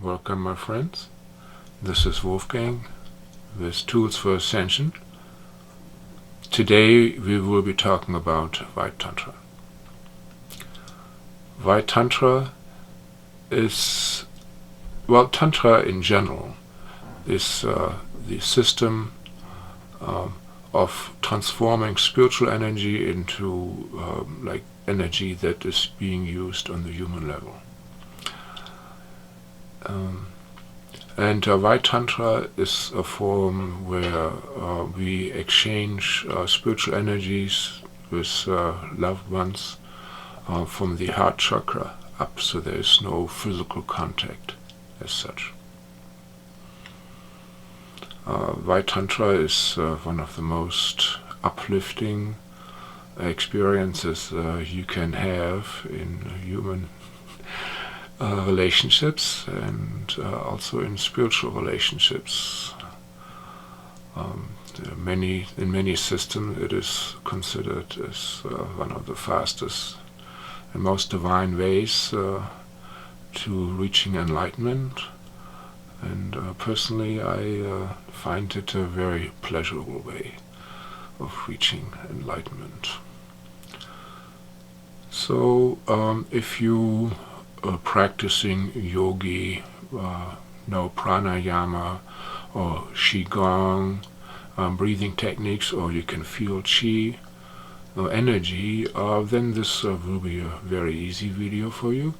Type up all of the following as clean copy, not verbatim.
Welcome, my friends. This is Wolfgang with Tools for Ascension. Today we will be talking about White Tantra. White Tantra is, Tantra in general is the system of transforming spiritual energy into energy that is being used on the human level. And White Tantra is a form where we exchange spiritual energies with loved ones from the heart chakra up, so there is no physical contact as such. White Tantra is one of the most uplifting experiences you can have in human relationships and also in spiritual relationships. In many systems it is considered as one of the fastest and most divine ways to reaching enlightenment, and personally I find it a very pleasurable way of reaching enlightenment. So if you practicing yogi, pranayama or qigong, breathing techniques, or you can feel chi or energy, then this will be a very easy video for you.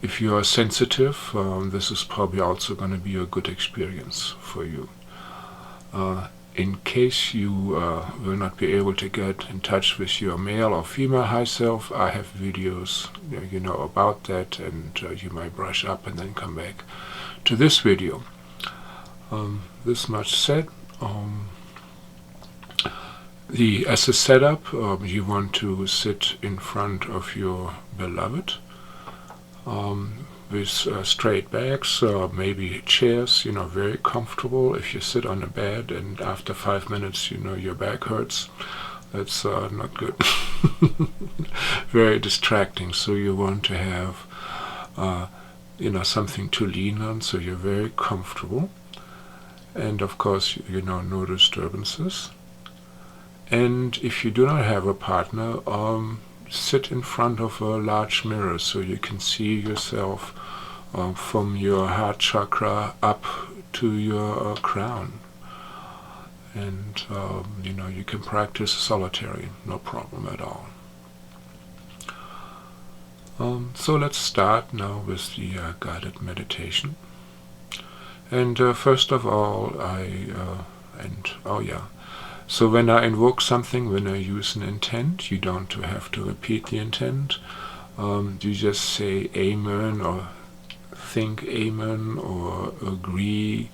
If you are sensitive, this is probably also going to be a good experience for you. In case you will not be able to get in touch with your male or female high self, I have videos about that, and you might brush up and then come back to this video. This much said, as a setup, you want to sit in front of your beloved with straight backs, maybe chairs, very comfortable. If you sit on a bed and after 5 minutes, your back hurts, that's not good. Very distracting. So you want to have, something to lean on, so you're very comfortable. And of course, no disturbances. And if you do not have a partner, sit in front of a large mirror so you can see yourself from your heart chakra up to your crown. And you can practice solitary, no problem at all. So let's start now with the guided meditation. And first of all, so when I invoke something, when I use an intent, you don't have to repeat the intent. You just say amen, or think amen, or agree,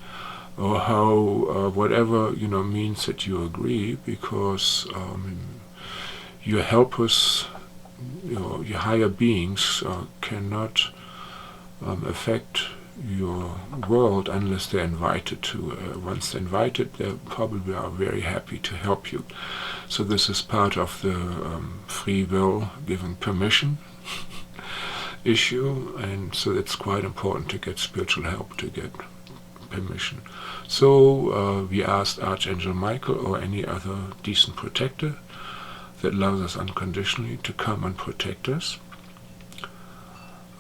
or how, whatever means that you agree, because your helpers, your higher beings cannot affect your world unless they're invited to. Once they're invited, they probably are very happy to help you. So this is part of the free will giving permission issue, and so it's quite important to get spiritual help to get permission. So we asked Archangel Michael or any other decent protector that loves us unconditionally to come and protect us.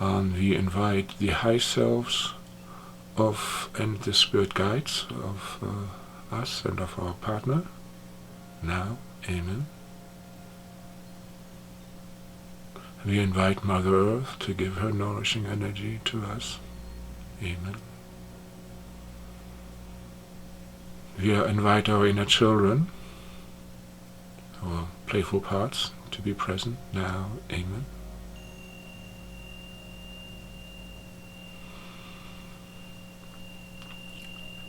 We invite the high selves and the spirit guides of us and of our partner. Now, amen. We invite Mother Earth to give her nourishing energy to us. Amen. We invite our inner children, our playful parts, to be present. Now, amen.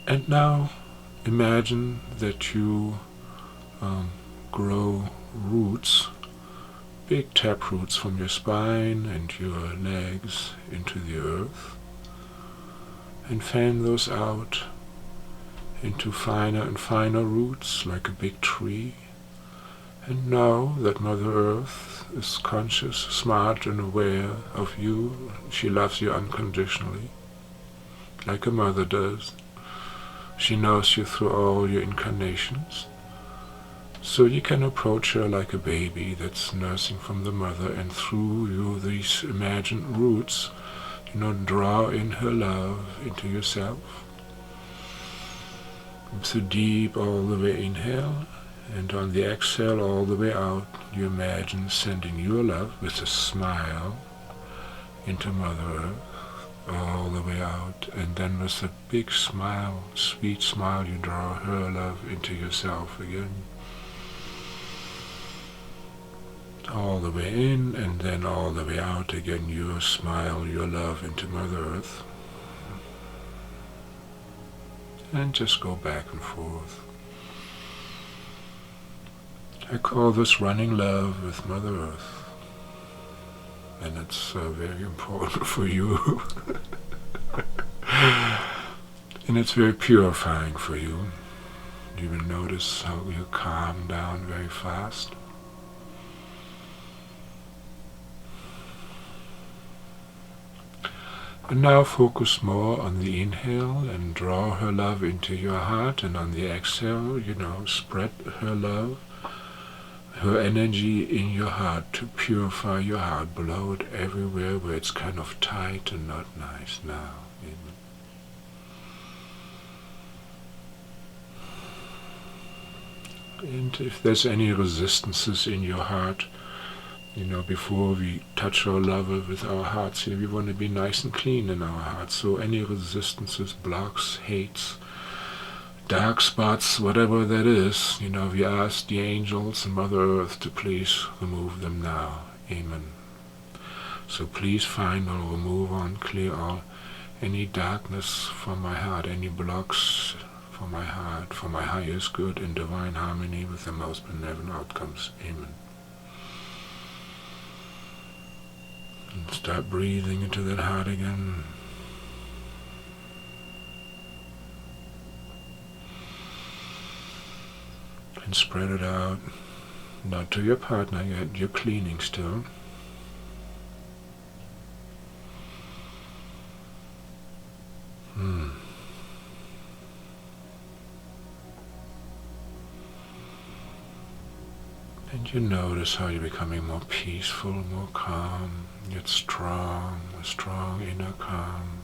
And now imagine that you grow roots, big tap roots from your spine and your legs into the earth, and fan those out into finer and finer roots like a big tree, And know that Mother Earth is conscious, smart, and aware of you. She loves you unconditionally, like a mother does. She knows you through all your incarnations. So you can approach her like a baby that's nursing from the mother, and through these imagined roots, draw in her love into yourself. So deep all the way inhale, and on the exhale all the way out, you imagine sending your love with a smile into Mother Earth, all the way out, and then with a big smile, sweet smile, you draw her love into yourself again. All the way in, and then all the way out again, your smile, your love into Mother Earth. And just go back and forth. I call this running love with Mother Earth. And it's very important for you. And it's very purifying for you. You will notice how you calm down very fast. And now focus more on the inhale and draw her love into your heart, and on the exhale, spread her love, her energy in your heart to purify your heart. Blow it everywhere where it's kind of tight and not nice now. And if there's any resistances in your heart, before we touch our lover with our hearts here, we want to be nice and clean in our hearts. So any resistances, blocks, hates, dark spots, whatever that is, we ask the angels and Mother Earth to please remove them now. Amen. So please find or remove and clear all any darkness from my heart, any blocks from my heart, for my highest good in divine harmony with the most benevolent outcomes. Amen. And start breathing into that heart again. And spread it out. Not to your partner yet, you're cleaning still. And you notice how you're becoming more peaceful, more calm, yet strong, a strong inner calm.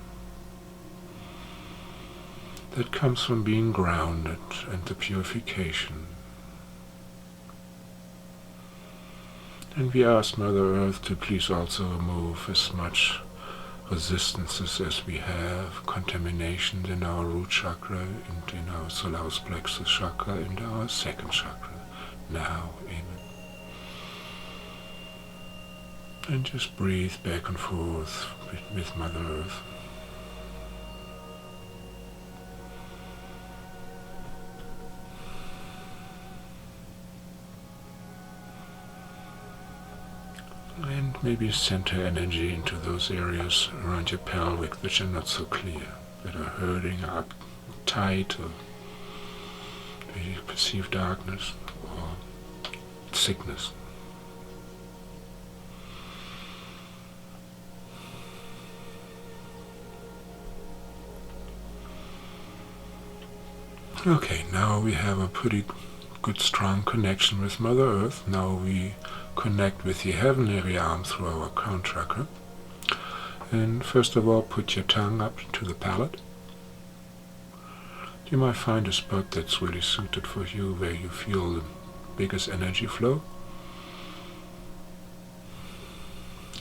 That comes from being grounded and the purification. And we ask Mother Earth to please also remove as much resistances as we have, contaminations in our root chakra, and in our solar plexus chakra, and our second chakra. Now, amen. And just breathe back and forth with Mother Earth. And maybe center energy into those areas around your pelvic which are not so clear, that are hurting, are tight, or you perceive darkness or sickness. Okay, now we have a pretty good strong connection with Mother Earth. Now we connect with the heavenly realm through our crown chakra. And first of all, put your tongue up to the palate. You might find a spot that's really suited for you, where you feel the biggest energy flow.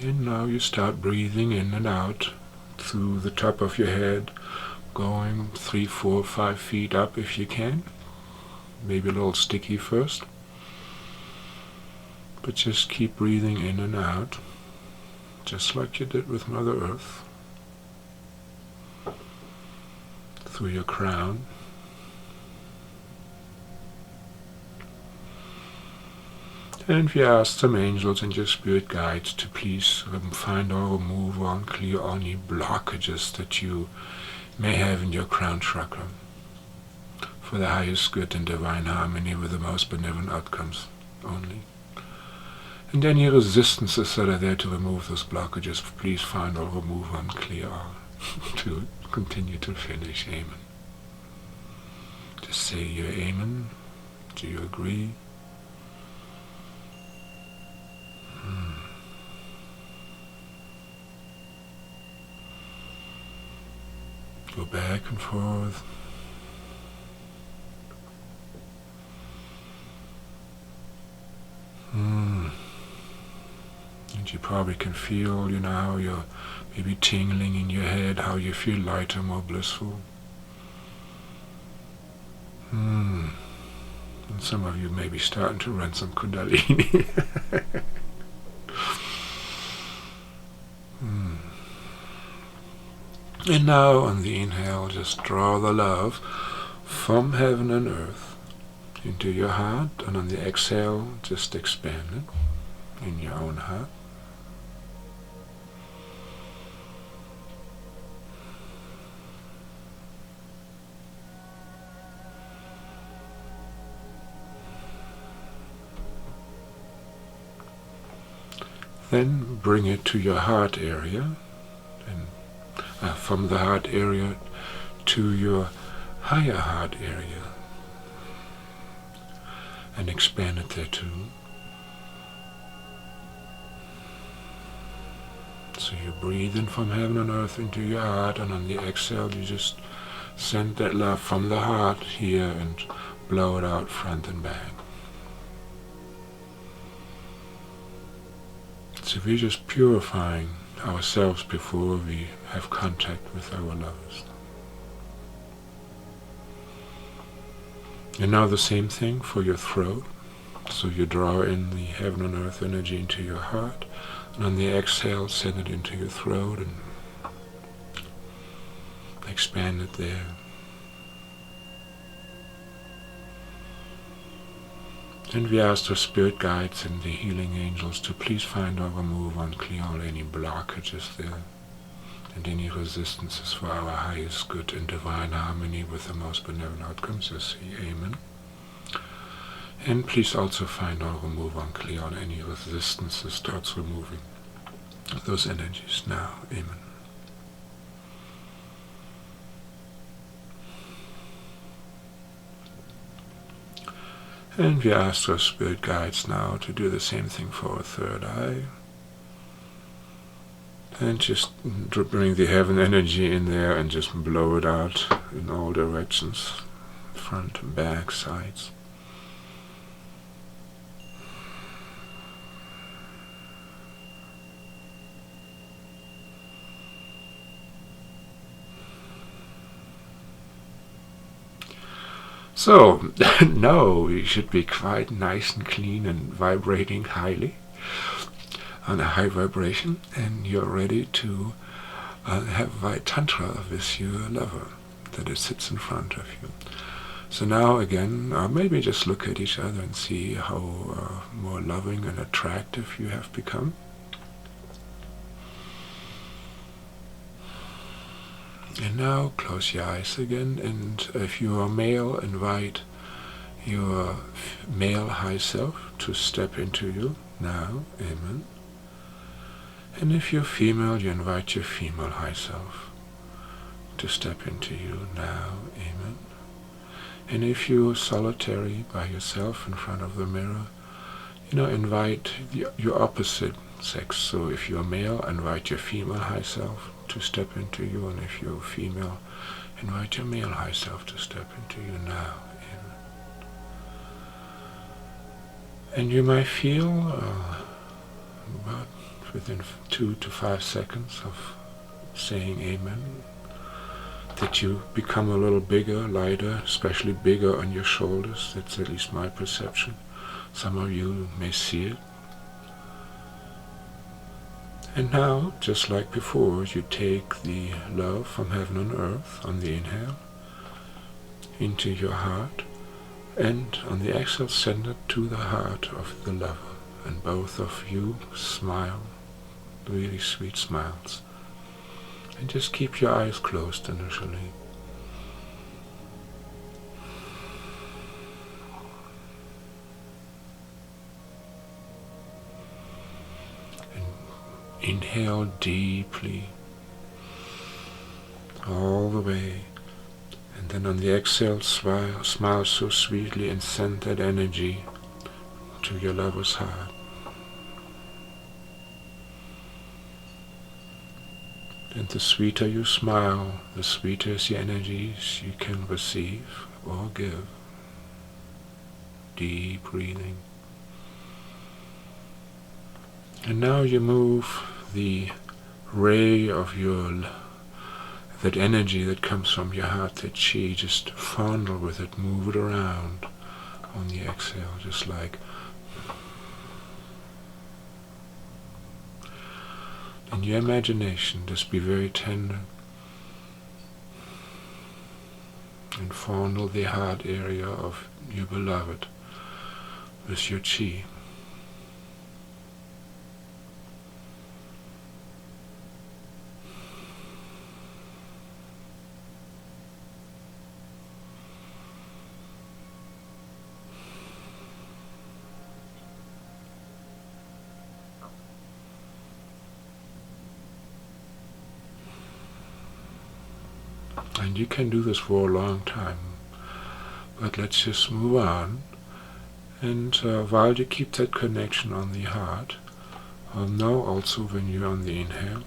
And now you start breathing in and out through the top of your head, going 3, 4, 5 feet up if you can. Maybe a little sticky first. But just keep breathing in and out, just like you did with Mother Earth, through your crown. And we ask some angels and your spirit guides to please find or remove or clear any blockages that you may have in your crown chakra, for the highest good and divine harmony with the most benevolent outcomes. only. And any resistances that are there to remove those blockages, please find or remove and clear all to continue to finish. Amen. Just say your amen. Do you agree? Go back and forth. And you probably can feel, how you're maybe tingling in your head, how you feel lighter, more blissful. And some of you may be starting to run some Kundalini. And now on the inhale, just draw the love from heaven and earth into your heart, and on the exhale, just expand it in your own heart. Then bring it to your heart area, and from the heart area to your higher heart area, and expand it there too. So you breathe in from heaven and earth into your heart, and on the exhale you just send that love from the heart here and blow it out front and back. So we're just purifying ourselves before we have contact with our lovers. And now the same thing for your throat. So you draw in the heaven and earth energy into your heart, and on the exhale send it into your throat and expand it there. And we ask our spirit guides and the healing angels to please find or remove and clear all any blockages there, and any resistances for our highest good and divine harmony with the most benevolent outcomes. Just say amen. And please also find or remove and clear all any resistances towards removing those energies now. Amen. And we ask our spirit guides now to do the same thing for our third eye. And just bring the heaven energy in there and just blow it out in all directions, front and back, sides. So, now we should be quite nice and clean and vibrating highly on a high vibration, and you're ready to have White Tantra with your lover that it sits in front of you. So now again, maybe just look at each other and see how more loving and attractive you have become. And now close your eyes again, and if you are male, invite your male high self to step into you now. Amen. And if you're female, you invite your female high self to step into you now. Amen. And if you're solitary by yourself in front of the mirror, invite your opposite sex. So if you're male, invite your female high self to step into you, and if you're female, invite your male high self to step into you now. Amen. And you might feel about within 2 to 5 seconds of saying amen that you become a little bigger, lighter, especially bigger on your shoulders. That's at least my perception. Some of you may see it. And now, just like before, you take the love from heaven and earth on the inhale into your heart, and on the exhale send it to the heart of the lover. And both of you smile, really sweet smiles. And just keep your eyes closed initially. Inhale deeply, all the way. And then on the exhale, smile so sweetly and send that energy to your lover's heart. And the sweeter you smile, the sweeter is the energies you can receive or give. Deep breathing. And now you move the ray of that energy that comes from your heart, that chi, just fondle with it, move it around on the exhale, just like. In your imagination, just be very tender and fondle the heart area of your beloved with your chi. And you can do this for a long time, but let's just move on. And while you keep that connection on the heart, now also when you're on the inhale,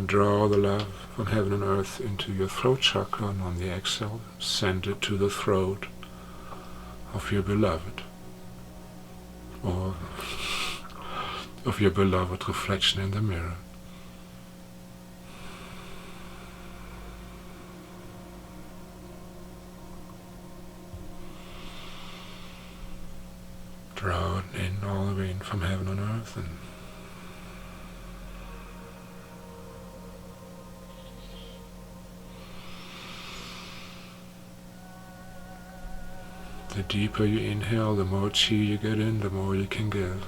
draw the love from heaven and earth into your throat chakra, and on the exhale, send it to the throat of your beloved, or of your beloved reflection in the mirror. Draw it in all the way in from heaven and earth, and the deeper you inhale, the more chi you get in, the more you can give.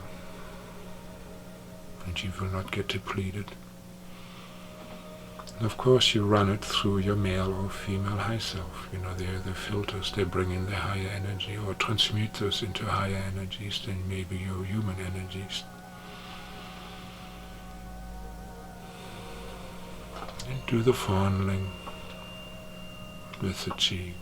And you will not get depleted. And of course you run it through your male or female high self. They're the filters, they bring in the higher energy or transmute those into higher energies than maybe your human energies. And do the fondling with the chi.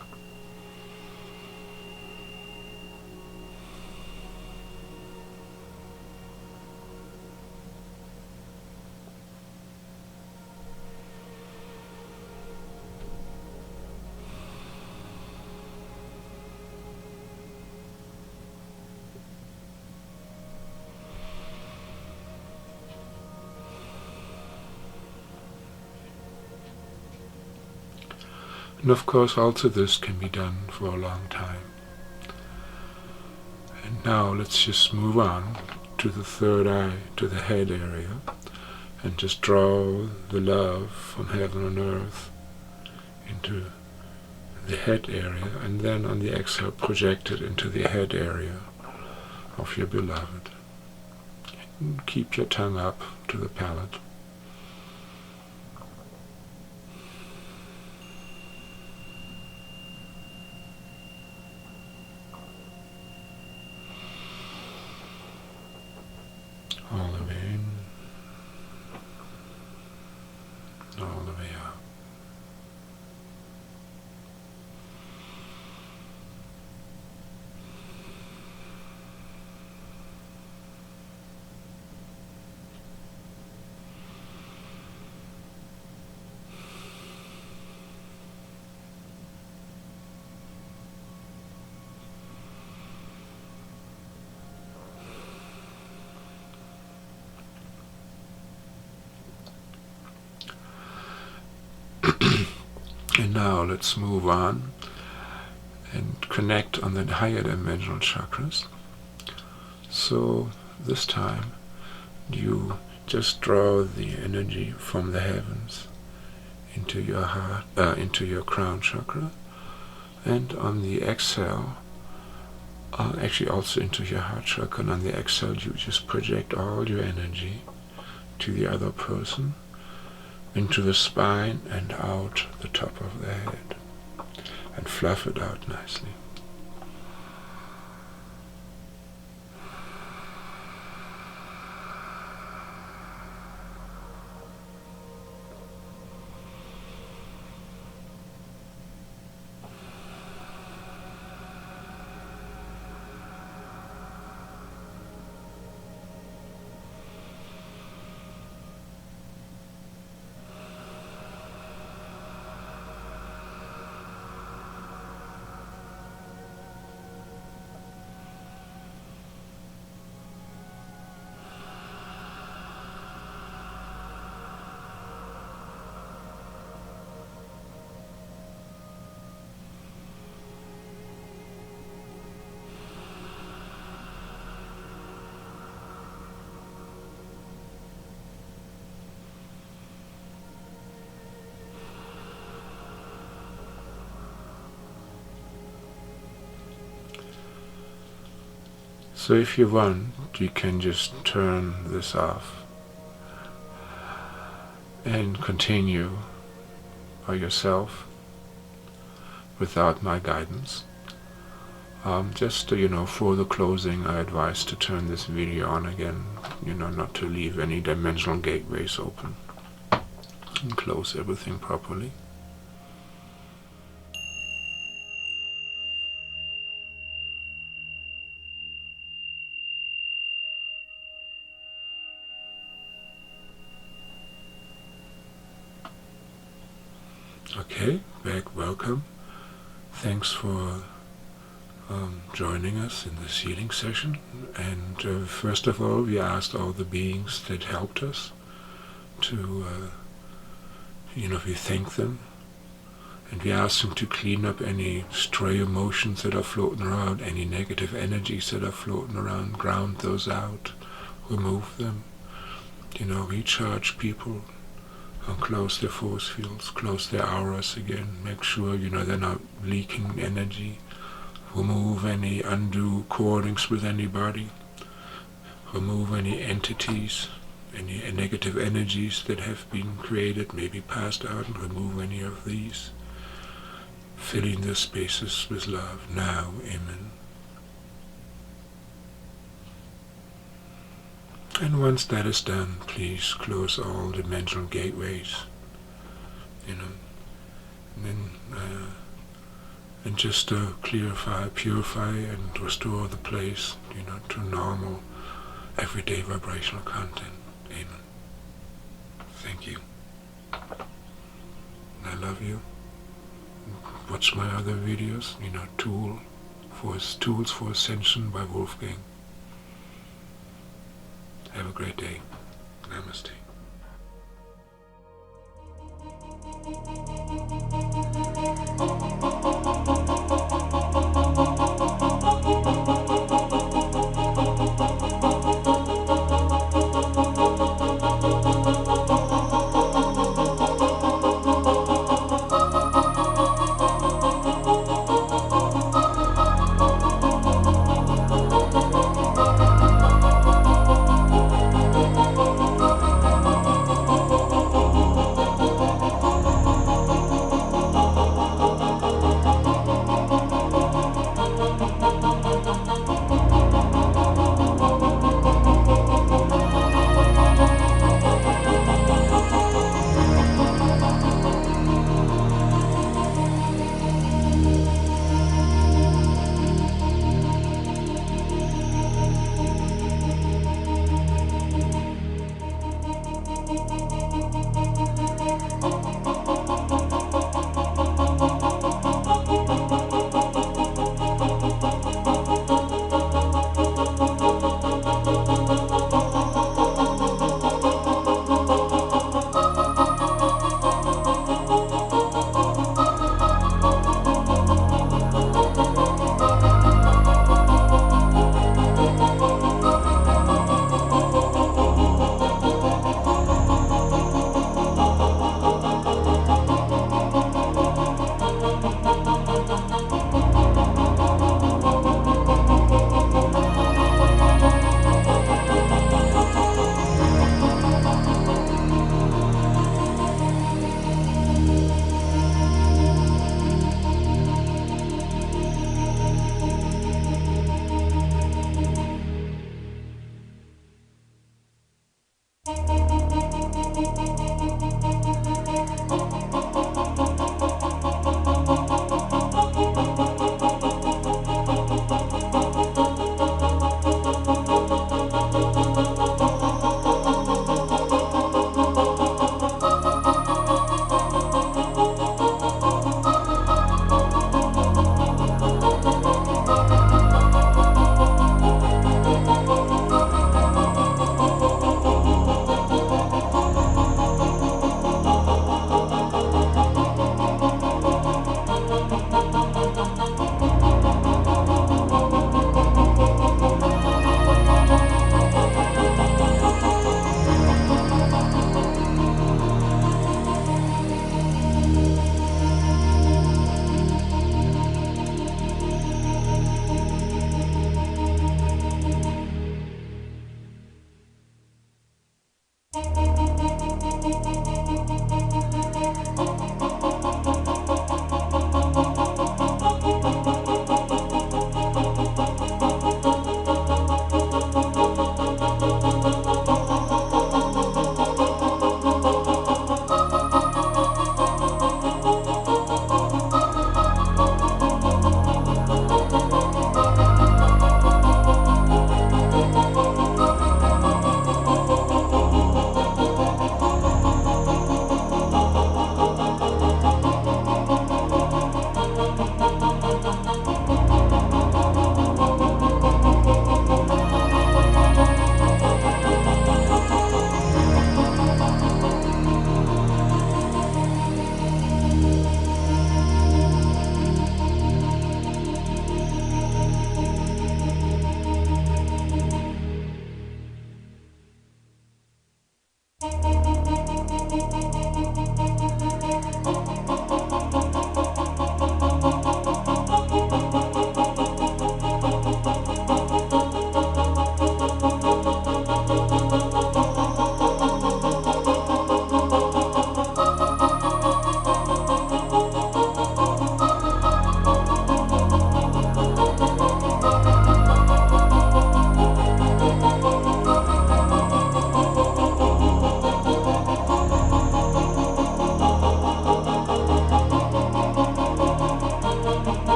And of course also this can be done for a long time. And now let's just move on to the third eye, to the head area, and just draw the love from heaven and earth into the head area, and then on the exhale project it into the head area of your beloved. And keep your tongue up to the palate. All the way in, all the way out. And now let's move on and connect on the higher dimensional chakras. So this time you just draw the energy from the heavens into your heart, into your crown chakra, and on the exhale, actually also into your heart chakra, and on the exhale you just project all your energy to the other person, into the spine and out the top of the head, and fluff it out nicely. So if you want, you can just turn this off and continue by yourself without my guidance. Just for the closing, I advise to turn this video on again, not to leave any dimensional gateways open, and close everything properly. Okay, back, welcome. Thanks for joining us in this healing session. And first of all, we asked all the beings that helped us to, we thank them. And we asked them to clean up any stray emotions that are floating around, any negative energies that are floating around, ground those out, remove them, recharge people, and close their force fields, close their auras again, make sure, they're not leaking energy, remove any undue cordings with anybody, remove any entities, any negative energies that have been created, maybe passed out, and remove any of these, filling the spaces with love. Now, amen. And once that is done, please close all dimensional gateways, and then and just clarify, purify, and restore the place, to normal, everyday vibrational content. Amen. Thank you. I love you. Watch my other videos, Tools for Ascension by Wolfgang. Have a great day. Namaste.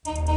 you.